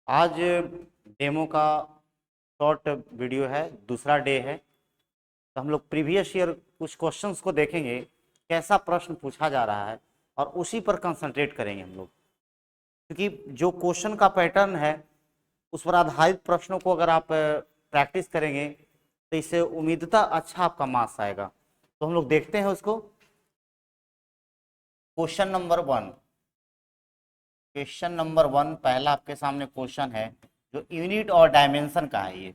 आज डेमो का short video है, दूसरा डे है। तो हम लोग प्रीवियस ईयर कुछ क्वेश्चंस को देखेंगे, कैसा प्रश्न पूछा जा रहा है और उसी पर कंसंट्रेट करेंगे हम लोग। क्योंकि जो क्वेश्चन का पैटर्न है उस पर आधारित प्रश्नों को अगर आप प्रैक्टिस करेंगे तो इससे उम्मीदता अच्छा आपका मार्क्स आएगा। तो हम लोग देखते हैं उसको। क्वेश्चन नंबर 1, क्वेश्चन नंबर 1 पहला आपके सामने क्वेश्चन है जो यूनिट और डायमेंशन का है। ये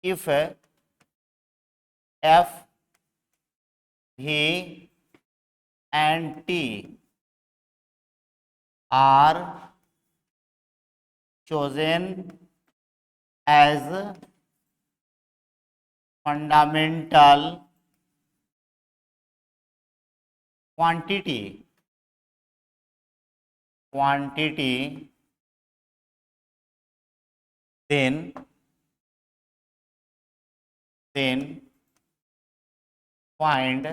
इफ एफ भी and T R chosen as fundamental quantity then find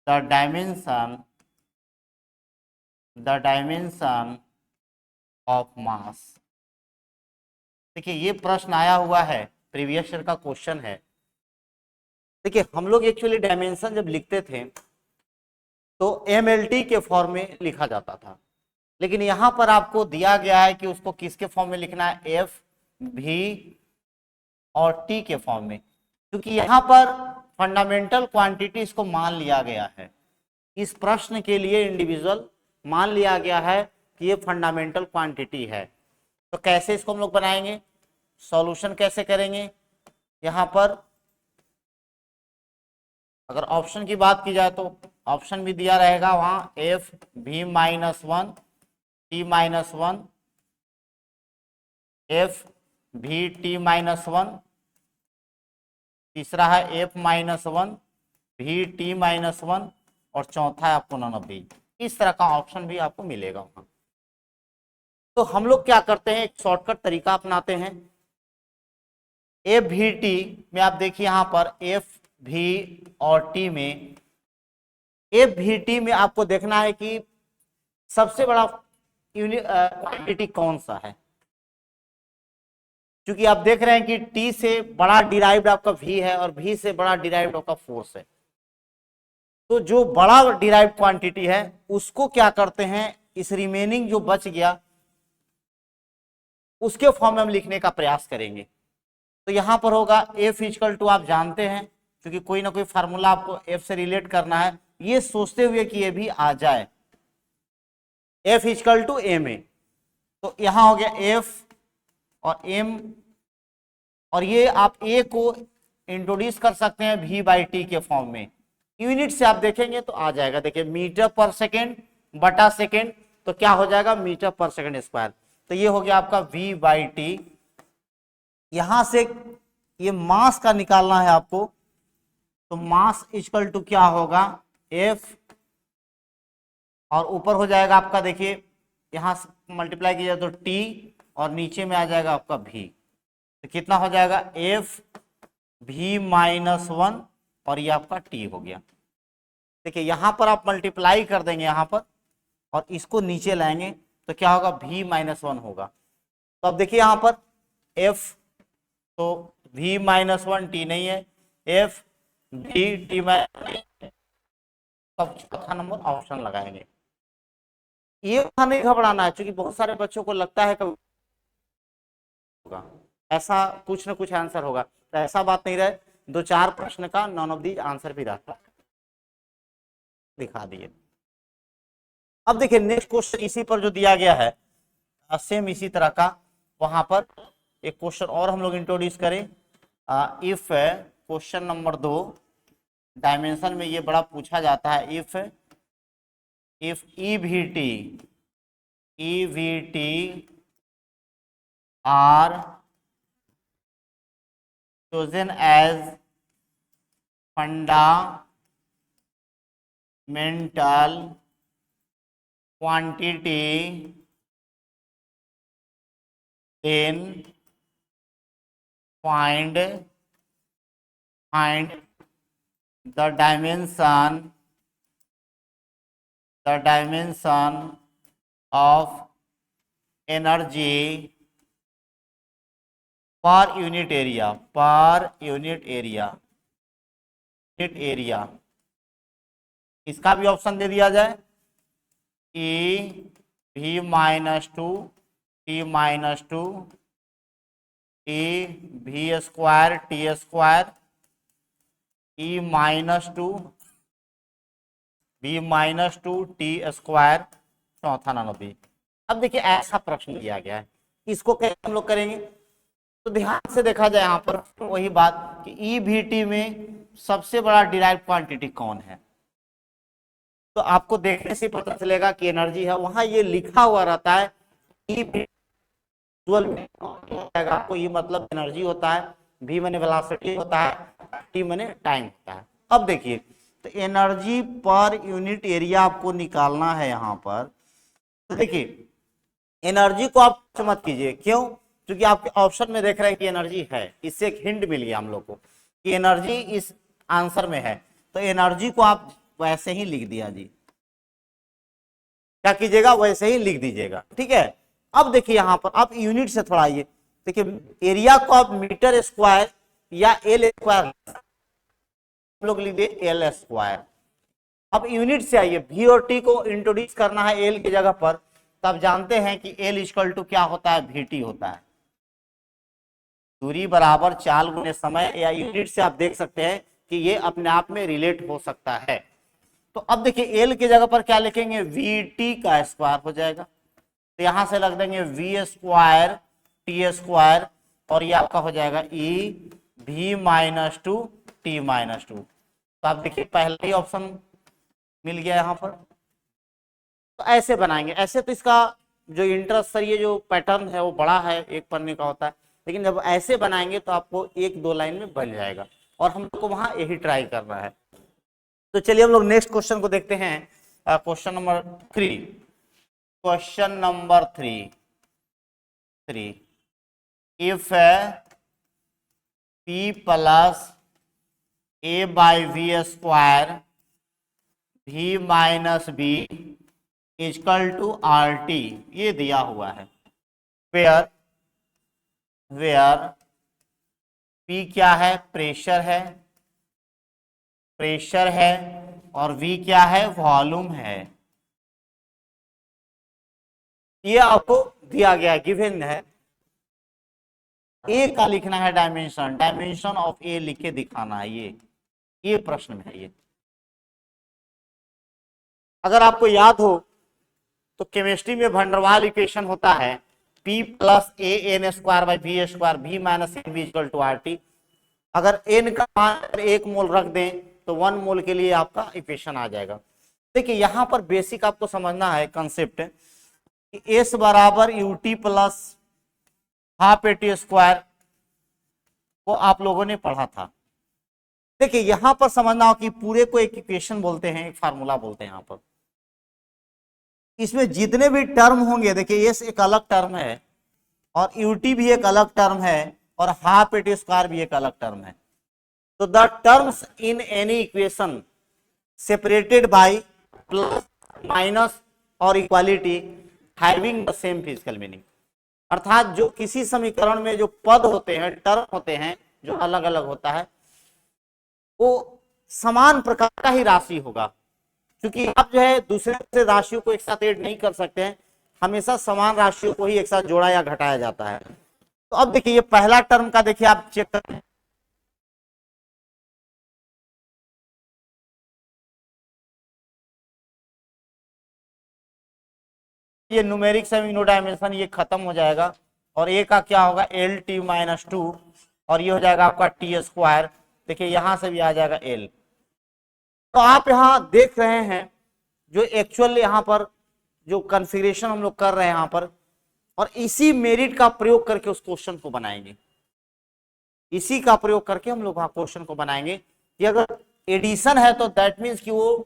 the dimension of mass। देखिए ये प्रश्न आया हुआ है, प्रीवियस ईयर का क्वेश्चन है। देखिए हम लोग एक्चुअली डायमेंशन जब लिखते थे तो MLT के फॉर्म में लिखा जाता था, लेकिन यहां पर आपको दिया गया है कि उसको किसके फॉर्म में लिखना है, एफ भी और टी के फॉर्म में। क्योंकि यहां पर फंडामेंटल क्वांटिटीज को मान लिया गया है, इस प्रश्न के लिए इंडिविजुअल मान लिया गया है कि ये फंडामेंटल क्वांटिटी है। तो कैसे इसको हम लोग बनाएंगे, सॉल्यूशन कैसे करेंगे। यहां पर अगर ऑप्शन की बात की जाए तो ऑप्शन भी दिया रहेगा वहां, एफ भी -1 टी -1, एफ भी टी -1, तीसरा है एफ -1 भी टी -1 और चौथा है आपको नन ऑफ दी। इस तरह का ऑप्शन भी आपको मिलेगा वहां। तो हम लोग क्या करते हैं, एक शॉर्टकट तरीका अपनाते हैं। एफ भी टी में आप देखिए यहां पर एफ भी और टी में, एफ भी टी में आपको देखना है कि सबसे बड़ा क्वांटिटी कौन सा है। क्योंकि आप देख रहे हैं कि टी से बड़ा डिराइव्ड आपका वी है और वी से बड़ा डिराइव्ड आपका फोर्स है। तो जो बड़ा डिराइव्ड क्वांटिटी है उसको क्या करते हैं, इस रिमेनिंग जो बच गया उसके फॉर्म में हम लिखने का प्रयास करेंगे। तो यहां पर होगा एफ इक्वल टू, आप जानते हैं क्योंकि कोई ना कोई फार्मूला आपको एफ से रिलेट करना है, ये सोचते हुए कि ये भी आ जाए, F equal to M A. तो यहां हो गया एफ और एम, और ये आप ए को इंट्रोड्यूस कर सकते हैं वी बाई टी के फॉर्म में। यूनिट से आप देखेंगे तो आ जाएगा, देखिए मीटर पर सेकेंड बटा सेकेंड, तो क्या हो जाएगा मीटर पर सेकेंड स्क्वायर। तो ये हो गया आपका वी बाई टी। यहां से ये मास का निकालना है आपको, तो मास इक्वल टू क्या होगा, एफ और ऊपर हो जाएगा आपका, देखिए यहां से मल्टीप्लाई किया तो टी और नीचे में आ जाएगा आपका भी। तो कितना हो जाएगा, एफ भी -1 और ये आपका टी हो गया। देखिए यहां पर आप मल्टीप्लाई कर देंगे यहां पर और इसको नीचे लाएंगे तो क्या होगा, भी -1 होगा। तो अब देखिए यहां पर एफ, तो भी -1 टी नहीं है, एफ भी टी चौथा नंबर ऑप्शन लगाएंगे। ये नहीं घबराना है, क्योंकि बहुत सारे बच्चों को लगता है कि होगा ऐसा, कुछ ना कुछ आंसर होगा, तो ऐसा बात नहीं रहे। 2-4 प्रश्न का नॉन ऑफ दी आंसर भी रहता, दिखा दिए। अब देखिए नेक्स्ट क्वेश्चन इसी पर जो दिया गया है, सेम इसी तरह का, वहां पर एक क्वेश्चन और हम लोग इंट्रोड्यूस करें। इफ क्वेश्चन नंबर 2 डायमेंशन में ये बड़ा पूछा जाता है, if E V T R chosen as fundamental quantity, then find the dimension of energy per unit area, per unit area, unit area, इसका भी ऑप्शन दे दिया जाए ई भी -2 टी -2 ई भी स्क्वायर टी स्क्वायर ई -2 भी -2 टी स्क्वायर चौथा नानोबी। अब देखिए ऐसा प्रश्न दिया गया है, इसको कैसे हम लोग करेंगे? तो ध्यान से देखा जाए यहाँ पर तो वही बात कि ई भी टी में सबसे बड़ा डिराइव क्वांटिटी कौन है, तो आपको देखने से पता चलेगा कि एनर्जी है, वहां ये लिखा हुआ रहता है ई आपको ई मतलब एनर्जी होता है, भी मैंने वेलोसिटी होता है, टी मैंने टाइम होता है। अब देखिए तो एनर्जी पर यूनिट एरिया आपको निकालना है यहाँ पर। तो देखिए एनर्जी को आप मत कीजिए, क्यों? क्योंकि आपके ऑप्शन में देख रहे हैं कि एनर्जी है, इससे एक हिंट मिल गया हम लोग को कि एनर्जी इस आंसर में है, तो एनर्जी को आप वैसे ही लिख दिया जी, क्या कीजिएगा वैसे ही लिख दीजिएगा, ठीक है। अब देखिए यहां पर आप यूनिट से थोड़ा आइए, देखिए एरिया को आप मीटर स्क्वायर या एल स्क्वायर हम लोग लिख दिए एल स्क्वायर। अब यूनिट से आइए, भी और टी को इंट्रोड्यूस करना है एल की जगह पर, तब जानते हैं कि एल इक्वल टू क्या होता है, भी टी होता है, दूरी बराबर चाल गुने समय, या यूनिट से आप देख सकते हैं कि ये अपने आप में रिलेट हो सकता है। तो अब देखिए एल की जगह पर क्या लिखेंगे, वी टी का स्क्वायर हो जाएगा, तो यहां से लग देंगे वी स्क्वायर टी स्क्वायर, और ये आपका हो जाएगा ई भी -2 टी -2। तो आप देखिए पहला ही ऑप्शन मिल गया यहां पर। तो ऐसे बनाएंगे, ऐसे तो इसका जो इंटरेस्ट सर ये जो पैटर्न है वो बड़ा है, एक पन्ने का होता है, लेकिन जब ऐसे बनाएंगे तो आपको एक दो लाइन में बन जाएगा, और हम लोग को वहां यही ट्राई करना है। तो चलिए हम लोग नेक्स्ट क्वेश्चन को देखते हैं, question number 3। Question number 3, if P plus A by V square भी minus B equal to R T, ये दिया हुआ है, वेयर P क्या है, प्रेशर है, और V क्या है, वॉल्यूम है। ये आपको दिया गया गिवन है, ए का लिखना है डायमेंशन ऑफ ए लिख के दिखाना है, ये प्रश्न में है ये। अगर आपको याद हो तो केमिस्ट्री में वंडरवाल इक्वेशन होता है P plus A N square by V square भी minus N B equal to R T. अगर एन का मान 1 मोल रख दें तो 1 मोल के लिए आपका इक्वेशन आ जाएगा। देखिए यहां पर बेसिक आपको समझना है कंसेप्ट कि एस बराबर U T plus half A T square को आप लोगों ने पढ़ा था। देखिए यहां पर समझना हो कि पूरे को एक इक्वेशन बोलते हैं, एक फार्मूला बोलते हैं। यहां पर इसमें जितने भी टर्म होंगे, देखिए एस एक अलग टर्म है और यूटी भी एक अलग टर्म है और हाफ ए टी स्क्वायर भी एक अलग टर्म है। तो the terms in any equation separated by plus minus और equality having the same physical meaning, अर्थात जो किसी समीकरण में जो पद होते हैं, टर्म होते हैं जो अलग अलग होता है, वो समान प्रकार का ही राशि होगा, क्योंकि आप जो है दूसरे राशियों को एक साथ ऐड नहीं कर सकते हैं, हमेशा समान राशियों को ही एक साथ जोड़ा या घटाया जाता है। तो अब देखिए ये पहला टर्म का देखिए आप चेक करें, ये न्यूमेरिक सेमी नो डायमेंशन ये खत्म हो जाएगा, और ए का क्या होगा एल टी माइनस 2, और ये हो जाएगा आपका टी स्क्वायर। देखिए यहां से भी आ जाएगा एल। तो आप यहां देख रहे हैं जो एक्चुअल यहां पर जो कॉन्फ़िगरेशन हम लोग कर रहे हैं यहां पर, और इसी मेरिट का प्रयोग करके उस क्वेश्चन को बनाएंगे, इसी का प्रयोग करके हम लोग वहां क्वेश्चन को बनाएंगे कि अगर एडिशन है तो दैट मीन्स कि वो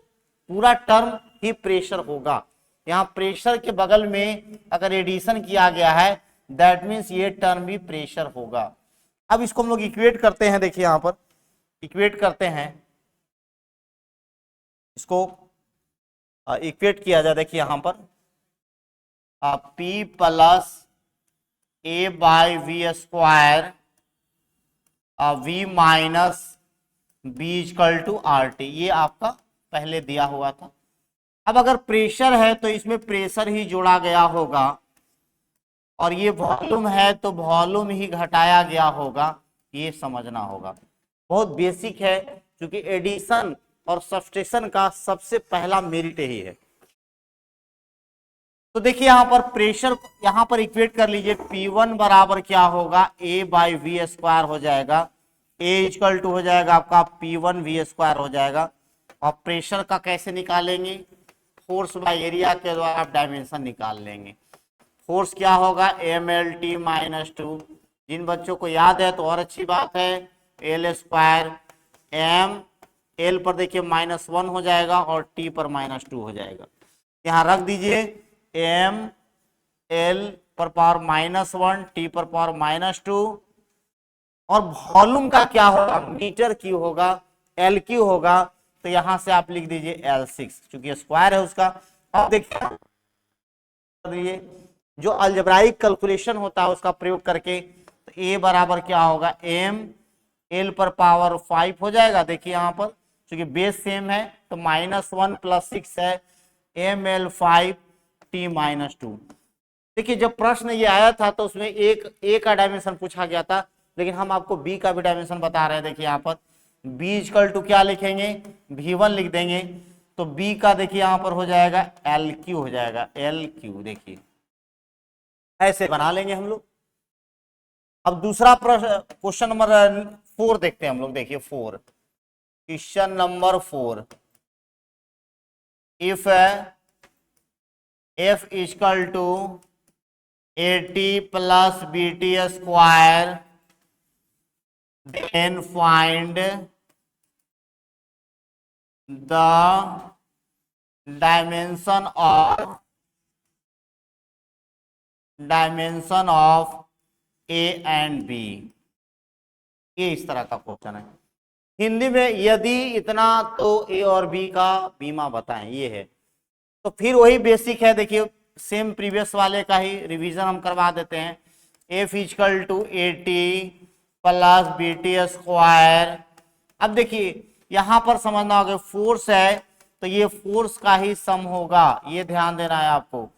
पूरा टर्म ही प्रेशर होगा। यहाँ प्रेशर के बगल में अगर एडिशन किया गया है दैट मीन्स ये टर्म भी प्रेशर होगा। अब इसको हम लोग इक्वेट करते हैं, देखिए यहां पर इक्वेट करते हैं, इसको इक्वेट किया जाए। देखिए यहां पर P plus A by V square V minus B equal to R T, ये आपका पहले दिया हुआ था। अब अगर प्रेशर है तो इसमें प्रेशर ही जोड़ा गया होगा, और ये वॉल्यूम है तो वॉल्यूम ही घटाया गया होगा, ये समझना होगा। बहुत बेसिक है, क्योंकि एडिशन और सब्सट्रैक्शन का सबसे पहला मेरिट यही है। तो देखिए यहाँ पर प्रेशर, यहाँ पर इक्वेट कर लीजिए, P1 बराबर क्या होगा, A बाई वी स्क्वायर हो जाएगा, A इक्वल टू हो जाएगा आपका P1 वी स्क्वायर हो जाएगा। और प्रेशर का कैसे निकालेंगे, फोर्स बाई एरिया के द्वारा आप डायमेंशन निकाल लेंगे। फोर्स क्या होगा, MLT माइनस 2, जिन बच्चों को याद है तो और अच्छी बात है, एल स्क्वायर एम, एल पर देखिए -1 हो जाएगा और टी पर -2 हो जाएगा। यहाँ रख दीजिए एम एल पर पावर -1, टी पर पावर -2, और वॉल्यूम का क्या होगा, मीटर क्यू होगा, एल क्यू होगा, तो यहां से आप लिख दीजिए L6, क्योंकि स्क्वायर है उसका। अब देखिए जो अलजेब्राइक कैलकुलेशन होता है उसका प्रयोग करके, तो ए बराबर क्या होगा, एम एल पर पावर 5 हो जाएगा। देखिए यहाँ पर क्योंकि बेस सेम है तो -1 + 6 है, ML5 T -2। देखिए जब प्रश्न ये आया था तो उसमें एक ए का डायमेंशन पूछा गया था, लेकिन हम आपको बी का भी डायमेंशन बता रहे हैं। देखिए यहाँ पर बी इक्वल टू क्या लिखेंगे, V1 लिख देंगे, तो बी का देखिए यहाँ पर हो जाएगा LQ हो जाएगा, LQ। देखिए ऐसे बना लेंगे हम लोग। अब दूसरा प्रश्न, क्वेश्चन नंबर 4 देखते हैं हम लोग। देखिए 4, question number 4, if F equal to AT plus BT square, then find the dimension of A and B। ये इस तरह का क्वेश्चन है हिंदी में, यदि इतना तो A और B का बीमा बताएं, ये है। तो फिर वही बेसिक है, देखिए सेम प्रीवियस वाले का ही रिवीजन हम करवा देते हैं। F equal to AT plus BT square. अब देखिए यहां पर समझना होगा, फोर्स है तो ये फोर्स का ही सम होगा, ये ध्यान देना है आपको।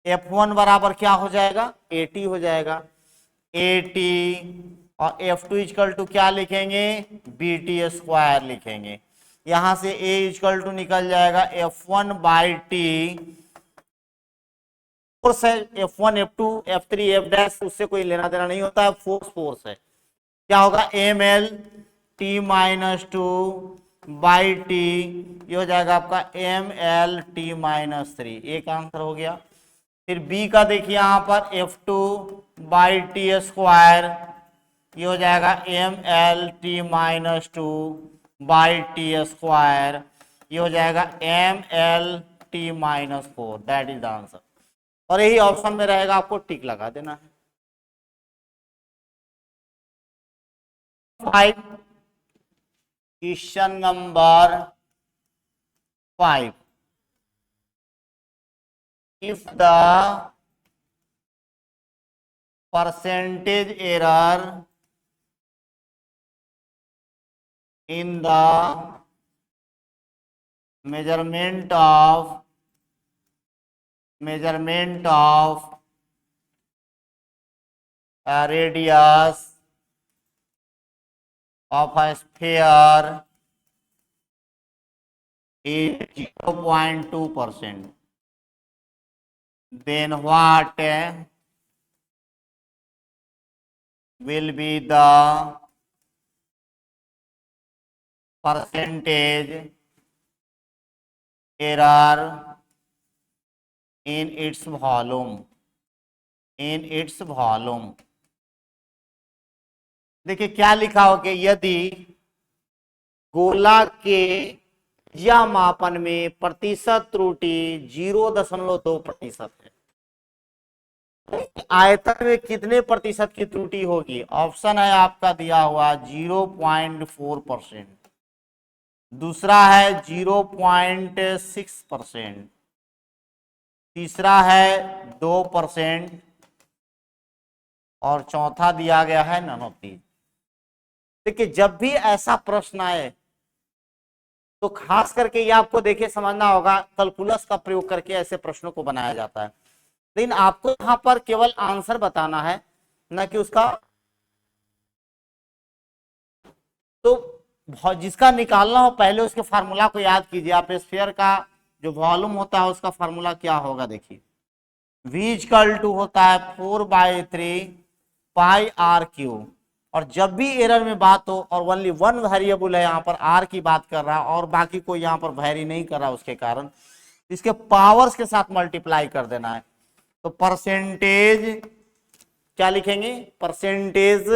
F1 बराबर क्या हो जाएगा, AT हो जाएगा, AT, और F2 इक्वल टू क्या लिखेंगे, BT स्क्वायर लिखेंगे। यहां से A इक्वल टू निकल जाएगा F1 बाई टी, फोर्स है F1 F2 F3 F' उससे कोई लेना देना नहीं होता है, फोर्स है। क्या होगा, ML T -2 बाई टी, ये हो जाएगा आपका ML T -3, एक आंसर हो गया। फिर B का देखिए यहां पर F2 बाई टी स्क्वायर, ये हो जाएगा ML T -2 by T square, ये हो जाएगा ML T -4, that is the answer. और यही ऑप्शन में रहेगा, आपको टिक लगा देना है। 5, question number 5, if the percentage error in the measurement of radius of a sphere is 0.2%, then what will be the percentage error in its volume, देखिए क्या लिखा हो कि यदि गोला के या मापन में प्रतिशत त्रुटि 0.2% है, आयतन में कितने प्रतिशत की त्रुटि होगी। ऑप्शन है आपका दिया हुआ 0.4%, दूसरा है 0.6%, तीसरा है 2% और चौथा दिया गया है none of these। देखिए जब भी ऐसा प्रश्न आए तो खास करके ये आपको देखिए समझना होगा, कैलकुलस का प्रयोग करके ऐसे प्रश्नों को बनाया जाता है। लेकिन आपको यहां पर केवल आंसर बताना है, न कि उसका, तो जिसका निकालना हो पहले उसके फार्मूला को याद कीजिए। आप स्फीयर का जो वॉल्यूम होता है उसका फार्मूला क्या होगा, देखिए v होता है 4/3 पाई आर क्यू। और जब भी एरर में बात हो और ओनली वन वेरिएबल है, यहाँ पर आर की बात कर रहा है और बाकी कोई यहाँ पर वेरी नहीं कर रहा, उसके कारण इसके पावर्स के साथ मल्टीप्लाई कर देना है। तो परसेंटेज क्या लिखेंगे, percentage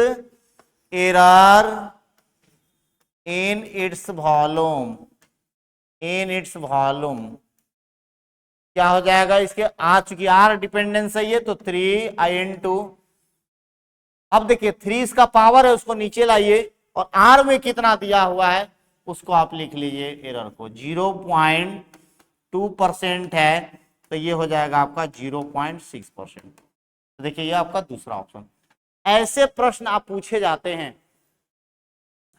error in its volume, in its volume क्या हो जाएगा, इसके आ चुकी आर डिपेंडेंस है ये, तो 3i/2। अब देखिए 3 इसका पावर है, उसको नीचे लाइए और आर में कितना दिया हुआ है उसको आप लिख लीजिए, एरर को 0.2% है, तो ये हो जाएगा आपका 0.6%। तो देखिए ये आपका दूसरा ऑप्शन। ऐसे प्रश्न आप पूछे जाते हैं।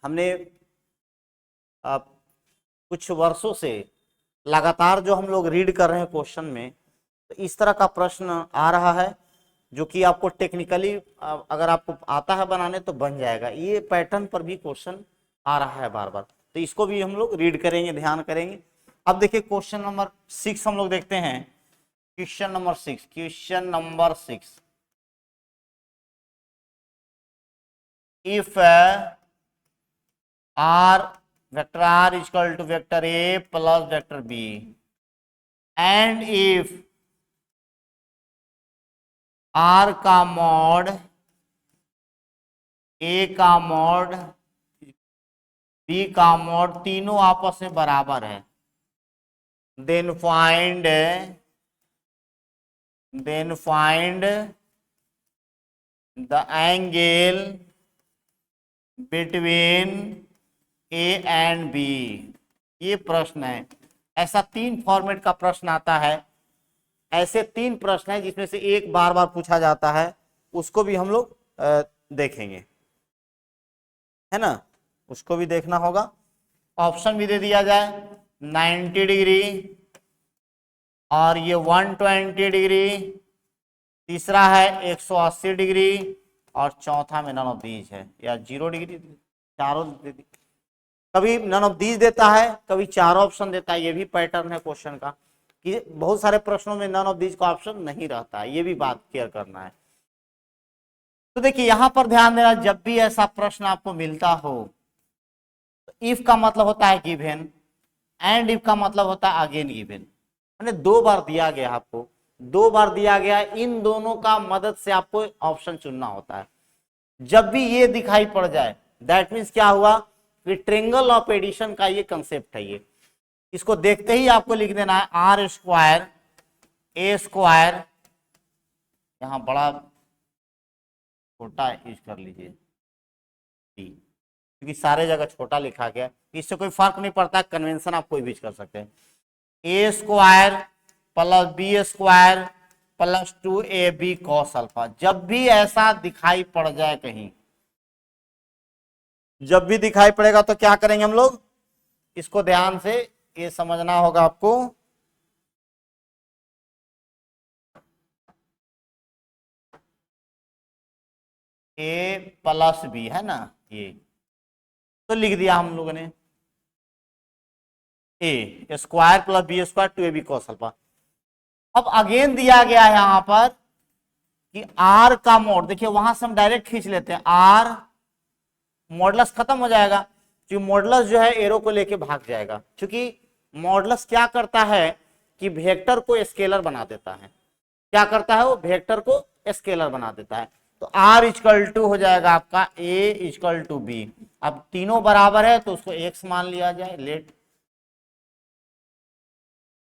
हमने कुछ वर्षों से लगातार जो हम लोग रीड कर रहे हैं क्वेश्चन में, तो इस तरह का प्रश्न आ रहा है जो कि आपको टेक्निकली अगर आपको आता है बनाने तो बन जाएगा। ये पैटर्न पर भी क्वेश्चन आ रहा है बार बार, तो इसको भी हम लोग रीड करेंगे, ध्यान करेंगे। अब देखिए क्वेश्चन नंबर 6 हम लोग देखते हैं। Question number 6 if R vector R equal to vector A plus vector B and if R का मॉड ए का मॉड बी का मॉड तीनों आपस में बराबर है, then find the angle between A and B. ये प्रश्न है। ऐसा 3 फॉर्मेट का प्रश्न आता है। ऐसे 3 प्रश्न हैं जिसमें से एक बार बार पूछा जाता है, उसको भी हम लोग देखेंगे, है ना, उसको भी देखना होगा। ऑप्शन भी दे दिया जाए, 90 डिग्री और ये 120 डिग्री, तीसरा है 180 डिग्री और चौथा में नन ऑफ दीज है, या 0 डिग्री, चारों दे दी। कभी नन ऑफ दीज देता है, कभी 4 ऑप्शन देता है। ये भी पैटर्न है क्वेश्चन का कि बहुत सारे प्रश्नों में नन ऑफ दीज का ऑप्शन नहीं रहता है, ये भी बात क्लियर करना है। तो देखिए यहां पर ध्यान देना, जब भी ऐसा प्रश्न आपको मिलता हो तो इफ का मतलब होता है गिवन एंड इफ का मतलब होता है अगेन गिवन। मैंने 2 बार दिया गया, आपको 2 बार दिया गया, इन दोनों का मदद से आपको ऑप्शन चुनना होता है। जब भी ये दिखाई पड़ जाए दैट मीन्स क्या हुआ कि ट्रायंगल ऑफ एडिशन का ये कंसेप्ट है। ये इसको देखते ही आपको लिख देना है आर स्क्वायर ए स्क्वायर, यहां बड़ा छोटा यूज कर लीजिए क्योंकि सारे जगह छोटा लिखा गया, इससे कोई फर्क नहीं पड़ता, कन्वेंशन आप कोई भी कर सकते हैं। A square plus B square plus 2ab cos alpha. जब भी ऐसा दिखाई पड़ जाए कहीं, जब भी दिखाई पड़ेगा तो क्या करेंगे हम लोग, इसको ध्यान से ये समझना होगा आपको। ए प्लस बी है ना, ये तो लिख दिया हम लोगों ने, A square plus B square 2ab cos alpha. अब अगेन दिया गया है यहां पर कि आर का मोड, देखिए वहां से हम डायरेक्ट खींच लेते हैं, आर मॉडुलस खत्म हो जाएगा क्योंकि मॉडुलस जो है एरो को लेके भाग जाएगा, क्योंकि मॉडुलस क्या करता है कि वेक्टर को स्केलर बना देता है। क्या करता है वो, वेक्टर को स्केलर बना देता है। तो आर इक्वल टू हो जाएगा आपका ए इक्वल टू बी। अब तीनों बराबर है तो उसको एक्स मान लिया जाए, लेट।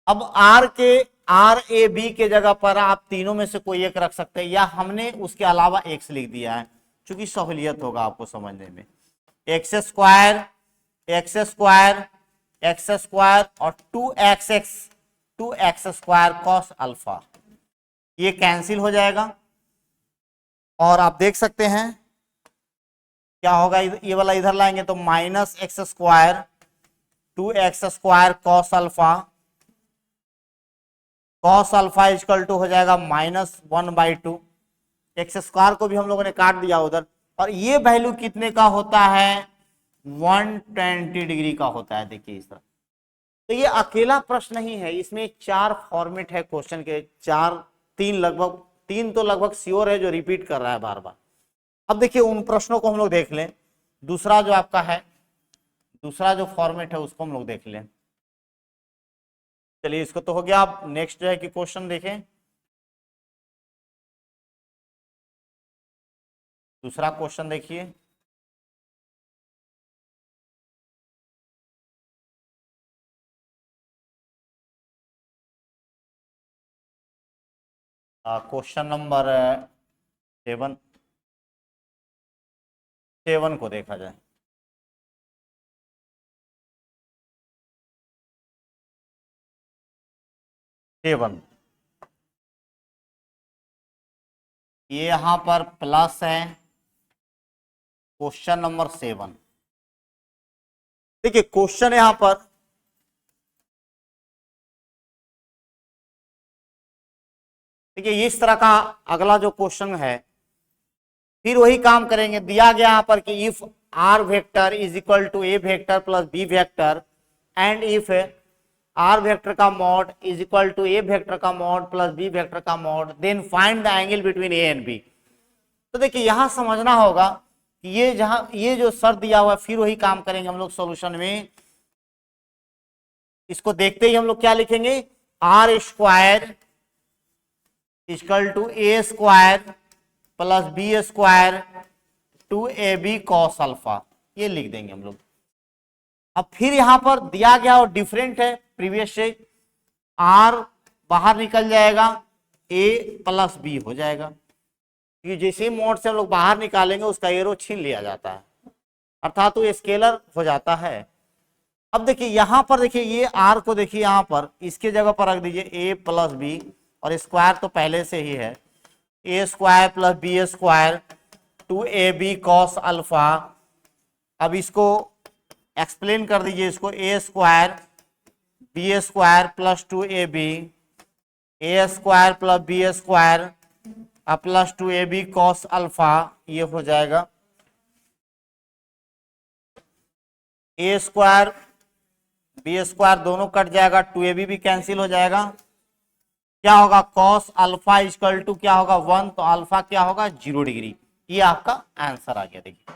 अब आर ए बी के जगह पर आप तीनों में से कोई एक रख सकते हैं, या हमने उसके अलावा एक्स लिख दिया है क्योंकि सहूलियत होगा आपको समझने में। X square x square x square और 2x स्क्वायर कॉस अल्फा, ये कैंसिल हो जाएगा और आप देख सकते हैं क्या होगा, ये वाला इधर लाएंगे तो minus X square 2x square cos alpha, cos alpha equal to हो जाएगा -1/2। एक्स स्क्वायर को भी हम लोगों ने काट दिया उधर, और ये वैल्यू कितने का होता है, 120 डिग्री का होता है। देखिए इस तरह। तो ये अकेला प्रश्न नहीं है, इसमें 4 फॉर्मेट है क्वेश्चन के, 3 तो लगभग श्योर है जो रिपीट कर रहा है बार बार। अब देखिए उन प्रश्नों को हम लोग देख लें। दूसरा जो आपका है, दूसरा जो फॉर्मेट है उसको हम लोग देख लें। चलिए इसको तो हो गया। आप नेक्स्ट जो है कि क्वेश्चन देखें। दूसरा क्वेश्चन देखिए। क्वेश्चन नंबर 7 को देखा जाए। सेवन, ये यहां पर प्लस है क्वेश्चन नंबर 7। देखिए क्वेश्चन यहां पर देखिए इस तरह का अगला जो क्वेश्चन है, फिर वही काम करेंगे। दिया गया यहां पर कि if R vector is equal to A vector plus B vector and if R vector का mod is equal to A vector का मॉड प्लस बी वेक्टर का mod, then find the angle between A and B. तो देखिए यहां समझना होगा कि ये जो शर्त दिया हुआ है, फिर वही काम करेंगे हम लोग सॉल्यूशन में। इसको देखते ही हम लोग क्या लिखेंगे, R square equal to A square plus B square 2ab cos alpha, ये लिख देंगे हम लोग। अब फिर यहां पर दिया गया और डिफरेंट है प्रीवियस से, आर बाहर निकल जाएगा, ए प्लस बी हो जाएगा। ये जैसे ही मोड से हम लोग बाहर निकालेंगे उसका एरो छीन लिया जाता है, अर्थात वो स्केलर हो जाता है। अब देखिए यहां पर देखिए ये आर को देखिए यहां पर इसके जगह पर रख दीजिए ए प्लस बी, और स्क्वायर तो पहले से ही है, A square plus B square 2ab cos alpha. अब इसको एक्सप्लेन कर दीजिए, इसको A square B square plus 2ab, A square plus B square plus 2ab cos alpha, ये हो जाएगा। ए स्क्वायर बी स्क्वायर दोनों कट जाएगा, 2ab भी कैंसिल हो जाएगा। क्या होगा, कॉस अल्फा इक्वल टू क्या होगा 1, तो अल्फा क्या होगा 0 डिग्री। ये आपका आंसर आ गया। देखिए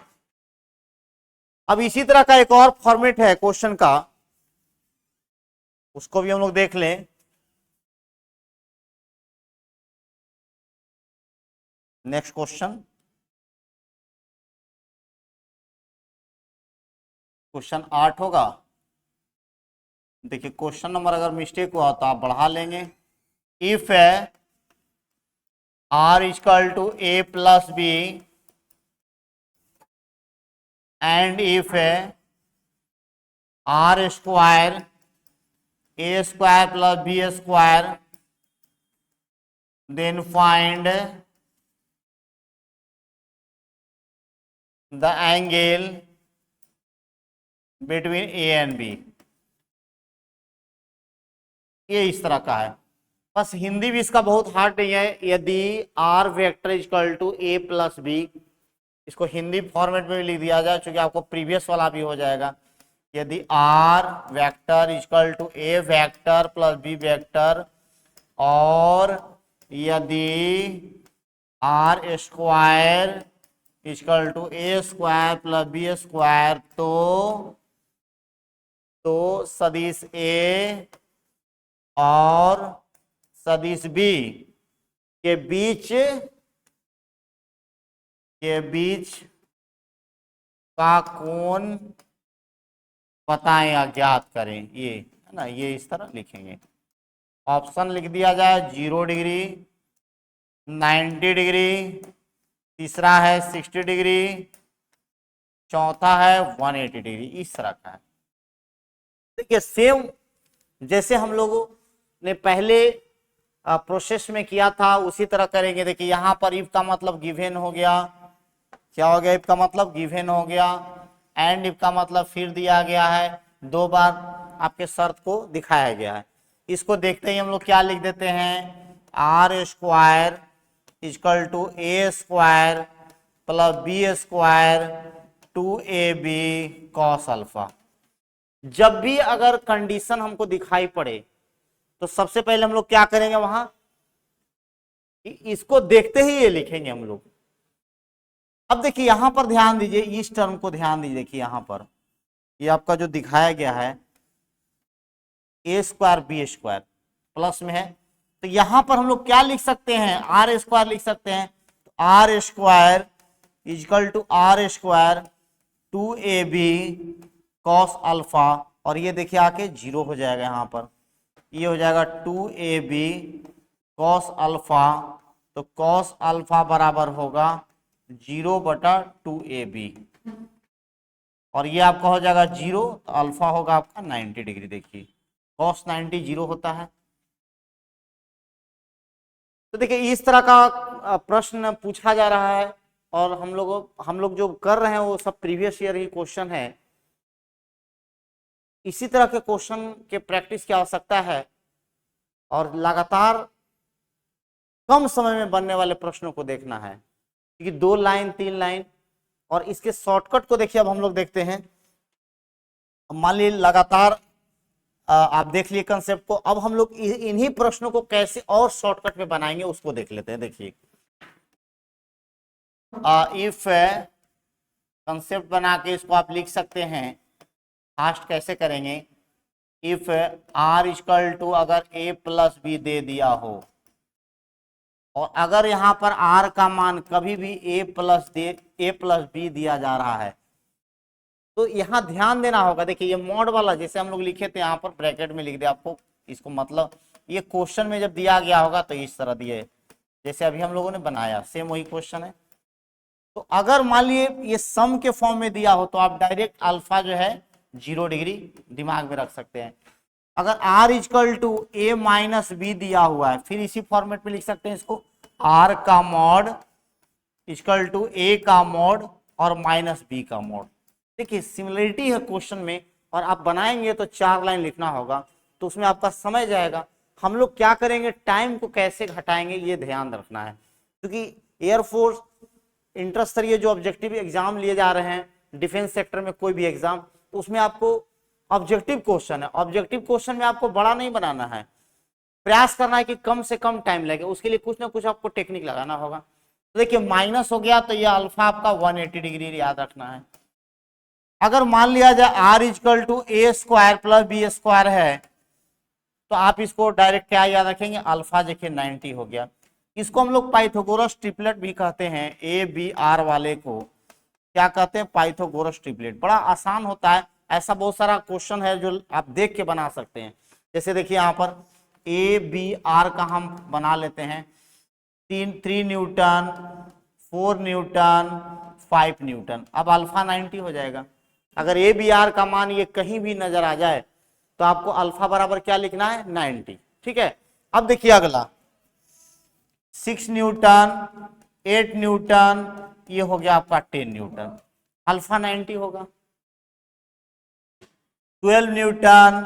अब इसी तरह का एक और फॉर्मेट है क्वेश्चन का, उसको भी हम लोग देख लें। नेक्स्ट क्वेश्चन 8 होगा। देखिए क्वेश्चन नंबर अगर मिस्टेक हुआ तो आप बढ़ा लेंगे। If R equal to A plus B and if R square A square plus B square, then find the angle between A and B. ये इस तरह का है। बस हिंदी भी इसका बहुत हार्ड नहीं है। यदि R vector equal to A plus B, इसको हिंदी फॉर्मेट में भी लिख दिया जाए क्योंकि आपको प्रीवियस वाला भी हो जाएगा। यदि R vector equal to A vector plus B vector, और यदि R square equal to A square plus B square, तो सदिश ए और सदिश बी के बीच का कोण बताएं या ज्ञात करें। ये है ना, ये इस तरह लिखेंगे। ऑप्शन लिख दिया जाए 0 डिग्री, 90 डिग्री, तीसरा है 60 डिग्री, चौथा है 180 डिग्री, इस तरह का है। देखिए सेम जैसे हम लोगों ने पहले प्रोसेस में किया था उसी तरह करेंगे। देखिए यहाँ पर इफ का मतलब गिवन हो गया, क्या हो गया, इफ का मतलब गिवन हो गया, एंड इफ का मतलब फिर दिया गया है, 2 बार आपके शर्त को दिखाया गया है। इसको देखते ही हम लोग क्या लिख देते हैं, R square equal to A square plus B square 2ab cos alpha. जब भी अगर कंडीशन हमको दिखाई पड़े तो सबसे पहले हम लोग क्या करेंगे, वहां इसको देखते ही ये लिखेंगे हम लोग। अब देखिए यहां पर ध्यान दीजिए, इस टर्म को ध्यान दीजिए। देखिए यहां पर ये आपका जो दिखाया गया है A square B square plus में है, तो यहां पर हम लोग क्या लिख सकते हैं, आर स्क्वायर लिख सकते हैं। तो R square equal to R square 2ab cos alpha, और ये देखिए आके 0 हो जाएगा यहाँ पर, ये हो जाएगा 2ab कॉस अल्फा। तो कॉस अल्फा बराबर होगा 0/2ab, और ये आपका हो जाएगा 0, तो अल्फा होगा आपका 90 डिग्री। देखिए कॉस 90 0 होता है। तो देखिए इस तरह का प्रश्न पूछा जा रहा है, और हम लोग जो कर रहे हैं वो सब प्रीवियस ईयर ही क्वेश्चन है। इसी तरह के क्वेश्चन के प्रैक्टिस की आवश्यकता है, और लगातार कम समय में बनने वाले प्रश्नों को देखना है, क्योंकि 2 लाइन 3 लाइन, और इसके शॉर्टकट को देखिए। अब हम लोग देखते हैं, मान लीजिए लगातार आप देख लिए कंसेप्ट को, अब हम लोग इन्हीं प्रश्नों को कैसे और शॉर्टकट में बनाएंगे उसको देख लेते हैं। देखिए इफ कंसेप्ट बना के इसको आप लिख सकते हैं। फास्ट कैसे करेंगे, इफ आर इक्वल टू अगर a प्लस बी दे दिया हो, और अगर यहाँ पर r का मान कभी भी a प्लस बी दिया जा रहा है, तो यहाँ ध्यान देना होगा। देखिए ये मॉड वाला जैसे हम लोग लिखे थे, यहाँ पर ब्रैकेट में लिख दिया आपको, इसको मतलब ये क्वेश्चन में जब दिया गया होगा तो इस तरह दिए, जैसे अभी हम लोगों ने बनाया, सेम वही क्वेश्चन है। तो अगर मान लिए ये सम के फॉर्म में दिया हो, तो आप डायरेक्ट अल्फा जो है 0 डिग्री दिमाग में रख सकते हैं। अगर r equal to a minus B दिया हुआ है, फिर इसी फॉर्मेट में लिख सकते हैं इसको, r का मॉड इक्वल टू a का मॉड और माइनस b का मॉड। देखिए सिमिलरिटी है क्वेश्चन में, और आप बनाएंगे तो 4 लाइन लिखना होगा, तो उसमें आपका समय जाएगा। हम लोग क्या करेंगे, टाइम को कैसे घटाएंगे ये ध्यान रखना है, क्योंकि एयरफोर्स इंटर स्तरीय जो ऑब्जेक्टिव एग्जाम लिए जा रहे हैं, डिफेंस सेक्टर में कोई भी एग्जाम, तो उसमें आपको ऑब्जेक्टिव क्वेश्चन है। ऑब्जेक्टिव क्वेश्चन में आपको बड़ा नहीं बनाना है, प्रयास करना है कि कम से कम टाइम लगे, उसके लिए कुछ ना कुछ आपको टेक्निक लगाना होगा। तो देखिए माइनस हो गया, तो ये अल्फा आपका 180 डिग्री याद रखना है। अगर मान लिया जाए R equal to A square plus B square है, तो आप इसको डायरेक्ट क्या याद रखेंगे, अल्फा देखिए 90 हो गया। इसको हम लोग पाइथागोरस ट्रिपलेट भी कहते हैं। ए बी आर वाले को क्या कहते हैं, पाइथागोरस ट्रिपलेट। बड़ा आसान होता है, ऐसा बहुत सारा क्वेश्चन है जो आप देख के बना सकते हैं। जैसे देखिए यहाँ पर ए बी आर का हम बना लेते हैं, 3 न्यूटन, 4 न्यूटन, 5 न्यूटन। अब अल्फा 90 हो जाएगा। अगर ए बी आर का मान ये कहीं भी नजर आ जाए, तो आपको अल्फा बराबर क्या लिखना है, 90। ठीक है। अब देखिए अगला 6 न्यूटन, 8 न्यूटन, ये हो गया आपका 10 न्यूटन, अल्फा 90 होगा। 12 न्यूटन,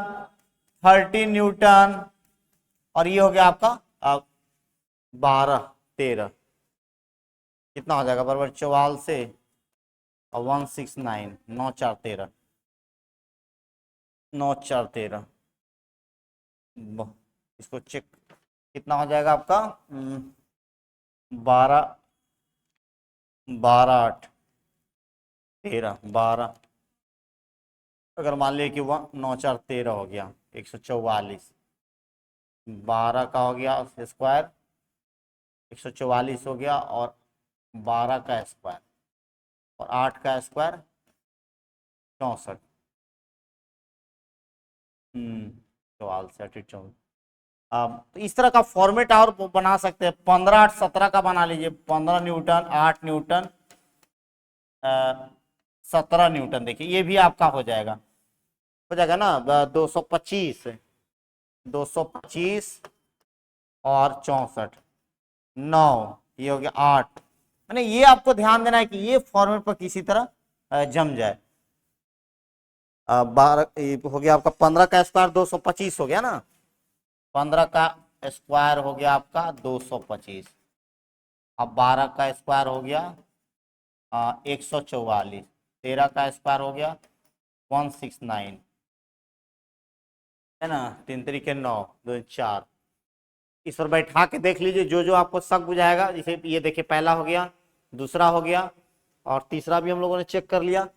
13 न्यूटन, और ये हो गया आपका 12 13, कितना हो जाएगा, बराबर 44 से 169, 9 4 13, 9 4 13। इसको चेक, कितना हो जाएगा आपका 12 12 8 13 12। अगर मान लिया कि वह 9 4 13 हो गया, 144, 12 का हो गया स्क्वायर 144 हो गया, और 12 का स्क्वायर और 8 का स्क्वायर 64, 64। तो इस तरह का फॉर्मेट और बना सकते हैं। 15 8 17 का बना लीजिए, 15 न्यूटन, 8 न्यूटन, 17 न्यूटन। देखिए ये भी आपका हो जाएगा ना 225 225, और 64, 9, ये हो गया 8। मैंने ये आपको ध्यान देना है कि ये फॉर्मेट पर किसी तरह जम जाए। 12 हो गया आपका, 15 का स्क्वायर 225 हो गया ना, 15 का स्क्वायर हो गया आपका 225। अब 12 का स्क्वायर हो गया 144, 13 का स्क्वायर हो गया 169, है ना, 3 तरीके 9, 2 4। इस पर बैठा के देख लीजिए, जो जो आपको शक बुझाएगा। जैसे ये देखिए, पहला हो गया, दूसरा हो गया, और तीसरा भी हम लोगों ने चेक कर लिया।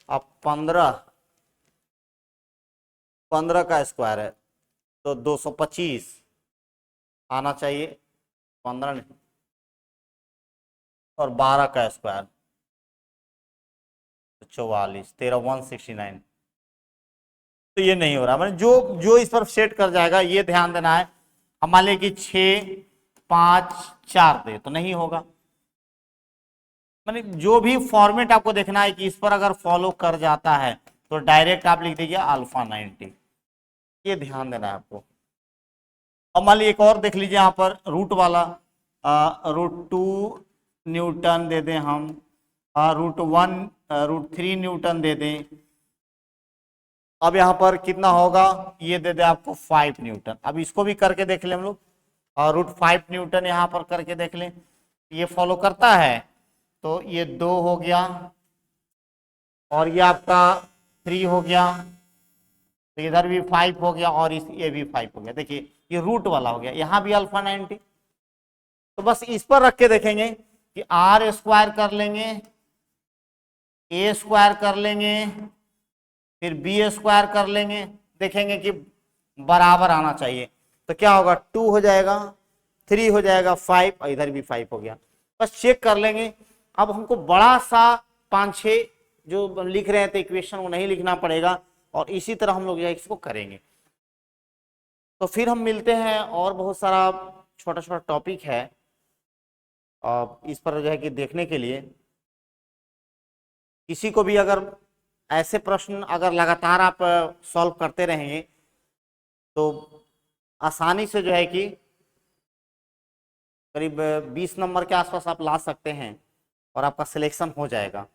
अब 15 का स्क्वायर है तो 225 आना चाहिए, 15 नहीं, और 12 का स्क्वायर तो 44, 13 169। तो ये नहीं हो रहा, मैंने जो जो इस पर सेट कर जाएगा ये ध्यान देना है। अब मान लीजिए कि 6 5 4 दे तो नहीं होगा। मैंने जो भी फॉर्मेट आपको देखना है कि इस पर अगर फॉलो कर जाता है तो डायरेक्ट आप लिख दीजिए अल्फा 90, ये ध्यान देना है आपको। अब मान लीजिए एक और देख लीजिए, यहाँ पर रूट वाला, √2 न्यूटन दे दें हम, √1 √3 न्यूटन दे दें। अब यहाँ पर कितना होगा, ये दे दे आपको 5 न्यूटन। अब इसको भी करके देख लें हम लोग, और √5 न्यूटन यहाँ पर करके देख लें, ये फॉलो करता है तो ये 2 हो गया, और ये आपका 3 हो गया, तो इधर भी 5 हो गया, और ये भी 5 हो गया। देखिए ये रूट वाला हो गया, यहाँ भी अल्फा 90। तो बस इस पर रख के देखेंगे कि R स्क्वायर कर लेंगे, A स्क्वायर कर लेंगे, फिर B स्क्वायर कर लेंगे, देखेंगे कि बराबर आना चाहिए। तो क्या होगा, 2 हो जाएगा, 3 हो जाएगा, 5, और इधर भी 5 हो गया। बस चेक कर लेंगे। अब हमको बड़ा सा 5-6 जो लिख रहे हैं तो इक्वेशन वो नहीं लिखना पड़ेगा, और इसी तरह हम लोग जो है इसको करेंगे। तो फिर हम मिलते हैं, और बहुत सारा छोटा छोटा टॉपिक है इस पर जो है कि देखने के लिए। किसी को भी अगर ऐसे प्रश्न अगर लगातार आप सॉल्व करते रहेंगे तो आसानी से जो है कि करीब 20 नंबर के आसपास आप ला सकते हैं, और आपका सिलेक्शन हो जाएगा।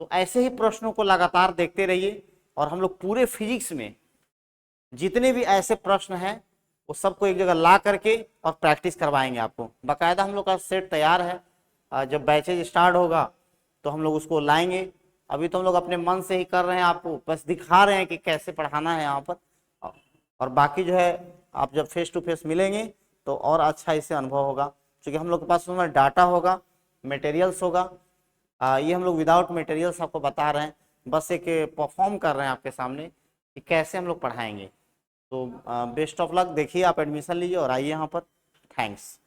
तो ऐसे ही प्रश्नों को लगातार देखते रहिए, और हम लोग पूरे फिजिक्स में जितने भी ऐसे प्रश्न हैं वो सबको एक जगह ला करके और प्रैक्टिस करवाएंगे आपको। बाकायदा हम लोग का सेट तैयार है, जब बैचेज स्टार्ट होगा तो हम लोग उसको लाएंगे। अभी तो हम लोग अपने मन से ही कर रहे हैं, आपको बस दिखा रहे हैं कि कैसे पढ़ाना है यहाँ पर, और बाकी जो है आप जब फेस टू फेस मिलेंगे तो और अच्छा इससे अनुभव होगा, क्योंकि हम लोग के पास उसमें डाटा होगा, मटेरियल्स होगा। ये हम लोग विदाउट मटेरियल्स आपको बता रहे हैं, बस एक परफॉर्म कर रहे हैं आपके सामने कि कैसे हम लोग पढ़ाएंगे। तो बेस्ट ऑफ लक, देखिए आप एडमिशन लीजिए और आइए यहाँ पर। थैंक्स।